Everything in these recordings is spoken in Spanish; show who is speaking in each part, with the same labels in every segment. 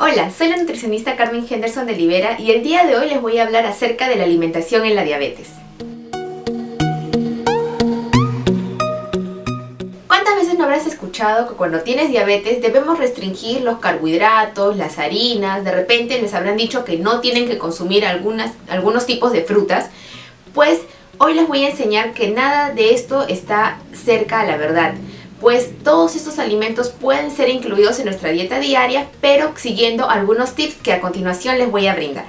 Speaker 1: Hola, soy la nutricionista Carmen Henderson de Libera y el día de hoy les voy a hablar acerca de la alimentación en la diabetes. ¿Cuántas veces no habrás escuchado que cuando tienes diabetes debemos restringir los carbohidratos, las harinas? De repente les habrán dicho que no tienen que consumir algunos tipos de frutas. Pues hoy les voy a enseñar que nada de esto está cerca a la verdad. Pues todos estos alimentos pueden ser incluidos en nuestra dieta diaria, pero siguiendo algunos tips que a continuación les voy a brindar.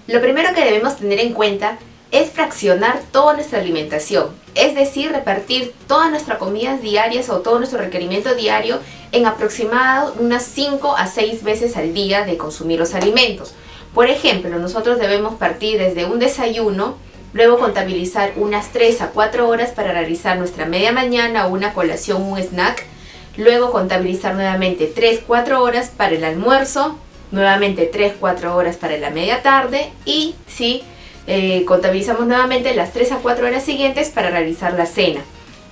Speaker 1: Lo primero que debemos tener en cuenta es fraccionar toda nuestra alimentación, es decir, repartir todas nuestras comidas diarias o todo nuestro requerimiento diario en aproximado unas 5 a 6 veces al día de consumir los alimentos. Por ejemplo, nosotros debemos partir desde un desayuno, luego contabilizar unas 3 a 4 horas para realizar nuestra media mañana o una colación, un snack. Luego contabilizar nuevamente 3-4 horas para el almuerzo, nuevamente 3-4 horas para la media tarde y contabilizamos nuevamente las 3 a 4 horas siguientes para realizar la cena.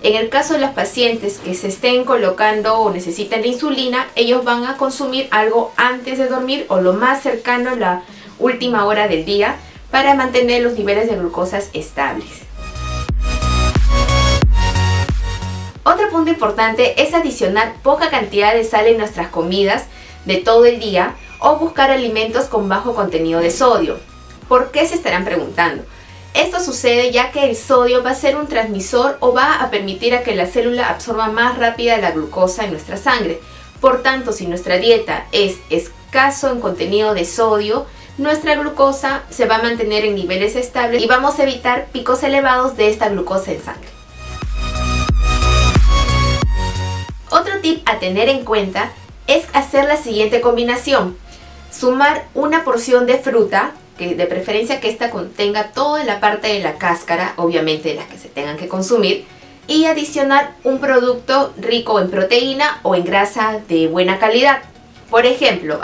Speaker 1: En el caso de los pacientes que se estén colocando o necesitan la insulina, ellos van a consumir algo antes de dormir o lo más cercano a la última hora del día, para mantener los niveles de glucosas estables. Otro punto importante es adicionar poca cantidad de sal en nuestras comidas de todo el día o buscar alimentos con bajo contenido de sodio. ¿Por qué se estarán preguntando? Esto sucede ya que el sodio va a ser un transmisor o va a permitir a que la célula absorba más rápida la glucosa en nuestra sangre. Por tanto, si nuestra dieta es escaso en contenido de sodio, nuestra glucosa se va a mantener en niveles estables y vamos a evitar picos elevados de esta glucosa en sangre. Otro tip a tener en cuenta es hacer la siguiente combinación: sumar una porción de fruta, que de preferencia que esta contenga toda la parte de la cáscara, obviamente las que se tengan que consumir, y adicionar un producto rico en proteína o en grasa de buena calidad. Por ejemplo,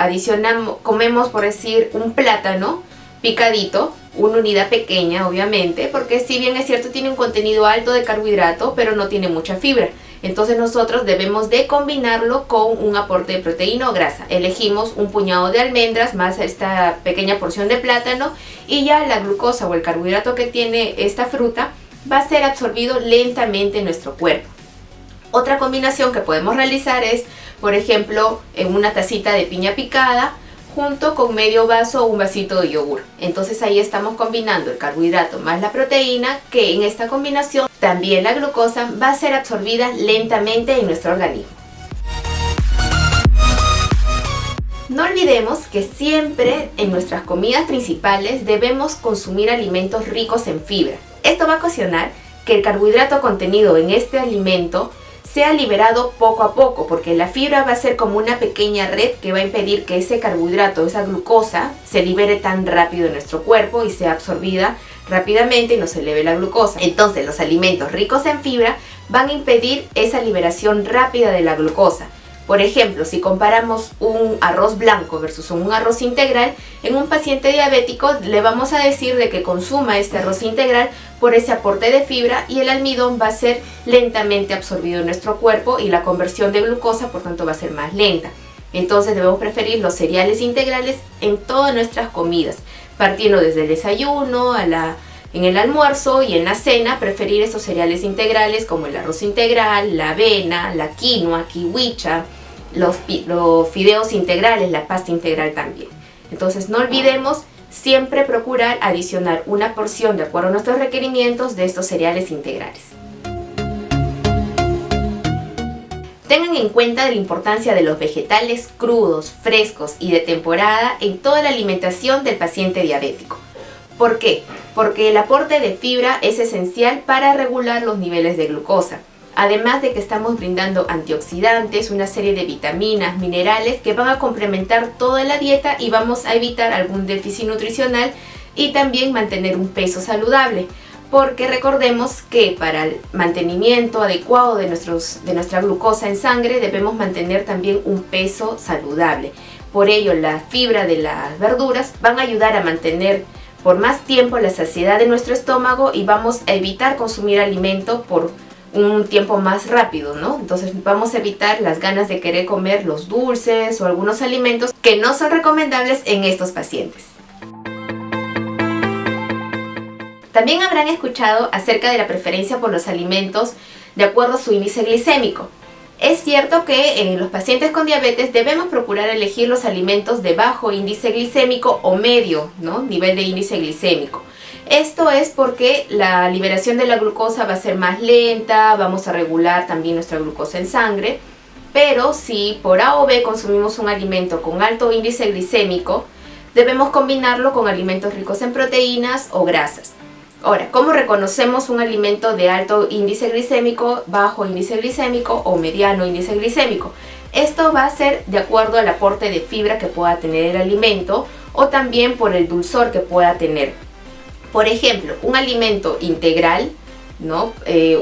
Speaker 1: comemos, por decir, un plátano picadito, una unidad pequeña obviamente, porque si bien es cierto tiene un contenido alto de carbohidrato, pero no tiene mucha fibra. Entonces nosotros debemos de combinarlo con un aporte de proteína o grasa. Elegimos un puñado de almendras más esta pequeña porción de plátano y ya la glucosa o el carbohidrato que tiene esta fruta va a ser absorbido lentamente en nuestro cuerpo. Otra combinación que podemos realizar es, por ejemplo, en una tacita de piña picada junto con medio vaso o un vasito de yogur. Entonces ahí estamos combinando el carbohidrato más la proteína, que en esta combinación también la glucosa va a ser absorbida lentamente en nuestro organismo. No olvidemos que siempre en nuestras comidas principales debemos consumir alimentos ricos en fibra. Esto va a ocasionar que el carbohidrato contenido en este alimento sea liberado poco a poco, porque la fibra va a ser como una pequeña red que va a impedir que ese carbohidrato, esa glucosa, se libere tan rápido en nuestro cuerpo y sea absorbida rápidamente y nos eleve la glucosa. Entonces los alimentos ricos en fibra van a impedir esa liberación rápida de la glucosa. Por ejemplo, si comparamos un arroz blanco versus un arroz integral, en un paciente diabético le vamos a decir de que consuma este arroz integral por ese aporte de fibra y el almidón va a ser lentamente absorbido en nuestro cuerpo y la conversión de glucosa por tanto va a ser más lenta. Entonces debemos preferir los cereales integrales en todas nuestras comidas, partiendo desde el desayuno en el almuerzo y en la cena, preferir esos cereales integrales como el arroz integral, la avena, la quinoa, kiwicha, los fideos integrales, la pasta integral también. Entonces no olvidemos siempre procurar adicionar una porción de acuerdo a nuestros requerimientos de estos cereales integrales. Tengan en cuenta la importancia de los vegetales crudos, frescos y de temporada en toda la alimentación del paciente diabético. ¿Por qué? Porque el aporte de fibra es esencial para regular los niveles de glucosa. Además de que estamos brindando antioxidantes, una serie de vitaminas, minerales que van a complementar toda la dieta y vamos a evitar algún déficit nutricional y también mantener un peso saludable. Porque recordemos que para el mantenimiento adecuado de nuestra glucosa en sangre debemos mantener también un peso saludable. Por ello, la fibra de las verduras van a ayudar a mantener por más tiempo la saciedad de nuestro estómago y vamos a evitar consumir alimento por un tiempo más rápido, ¿no? Entonces vamos a evitar las ganas de querer comer los dulces o algunos alimentos que no son recomendables en estos pacientes. También habrán escuchado acerca de la preferencia por los alimentos de acuerdo a su índice glicémico. Es cierto que en los pacientes con diabetes debemos procurar elegir los alimentos de bajo índice glicémico o medio, ¿no? Nivel de índice glicémico. Esto es porque la liberación de la glucosa va a ser más lenta, vamos a regular también nuestra glucosa en sangre, pero si por A o B consumimos un alimento con alto índice glicémico, debemos combinarlo con alimentos ricos en proteínas o grasas. Ahora, ¿cómo reconocemos un alimento de alto índice glicémico, bajo índice glicémico o mediano índice glicémico? Esto va a ser de acuerdo al aporte de fibra que pueda tener el alimento o también por el dulzor que pueda tener. Por ejemplo, un alimento integral, ¿no?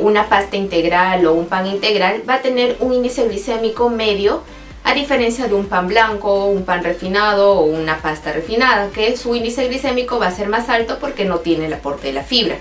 Speaker 1: Una pasta integral o un pan integral va a tener un índice glicémico medio, a diferencia de un pan blanco, un pan refinado o una pasta refinada, que su índice glicémico va a ser más alto porque no tiene el aporte de la fibra.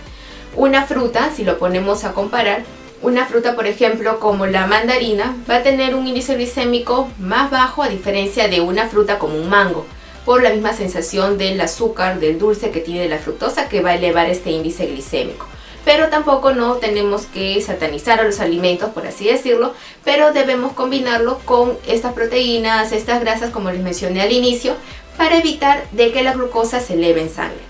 Speaker 1: Una fruta, si lo ponemos a comparar, una fruta por ejemplo como la mandarina va a tener un índice glicémico más bajo a diferencia de una fruta como un mango, por la misma sensación del azúcar, del dulce que tiene la fructosa, que va a elevar este índice glicémico. Pero tampoco no tenemos que satanizar a los alimentos, por así decirlo, pero debemos combinarlos con estas proteínas, estas grasas, como les mencioné al inicio, para evitar de que la glucosa se eleve en sangre.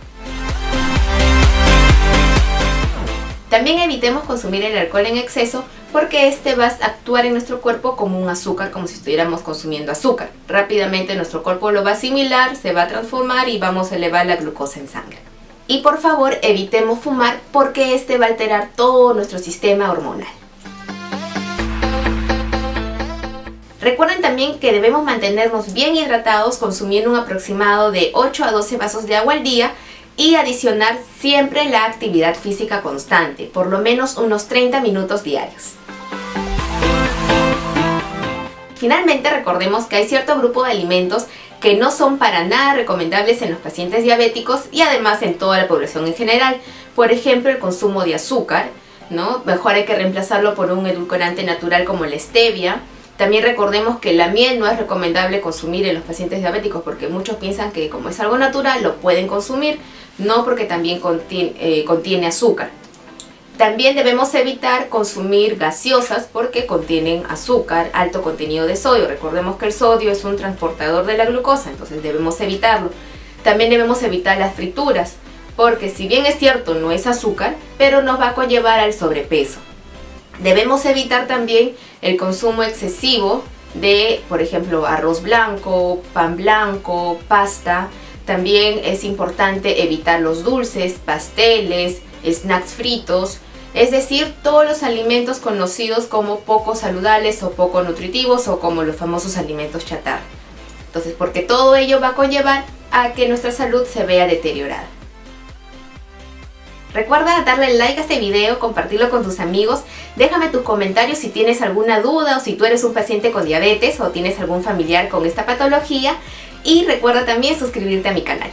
Speaker 1: También evitemos consumir el alcohol en exceso porque este va a actuar en nuestro cuerpo como un azúcar, como si estuviéramos consumiendo azúcar. Rápidamente nuestro cuerpo lo va a asimilar, se va a transformar y vamos a elevar la glucosa en sangre. Y por favor evitemos fumar porque este va a alterar todo nuestro sistema hormonal. Recuerden también que debemos mantenernos bien hidratados consumiendo un aproximado de 8 a 12 vasos de agua al día y adicionar siempre la actividad física constante, por lo menos unos 30 minutos diarios. Finalmente recordemos que hay cierto grupo de alimentos que no son para nada recomendables en los pacientes diabéticos y además en toda la población en general. Por ejemplo, el consumo de azúcar, ¿no? Mejor hay que reemplazarlo por un edulcorante natural como la stevia. También recordemos que la miel no es recomendable consumir en los pacientes diabéticos porque muchos piensan que como es algo natural lo pueden consumir, no, porque también contiene azúcar. También debemos evitar consumir gaseosas porque contienen azúcar, alto contenido de sodio. Recordemos que el sodio es un transportador de la glucosa, entonces debemos evitarlo. También debemos evitar las frituras porque si bien es cierto no es azúcar, pero nos va a conllevar al sobrepeso. Debemos evitar también el consumo excesivo de, por ejemplo, arroz blanco, pan blanco, pasta. También es importante evitar los dulces, pasteles, snacks fritos. Es decir, todos los alimentos conocidos como poco saludables o poco nutritivos o como los famosos alimentos chatarra. Entonces, porque todo ello va a conllevar a que nuestra salud se vea deteriorada. Recuerda darle like a este video, compartirlo con tus amigos, déjame tus comentarios si tienes alguna duda o si tú eres un paciente con diabetes o tienes algún familiar con esta patología y recuerda también suscribirte a mi canal.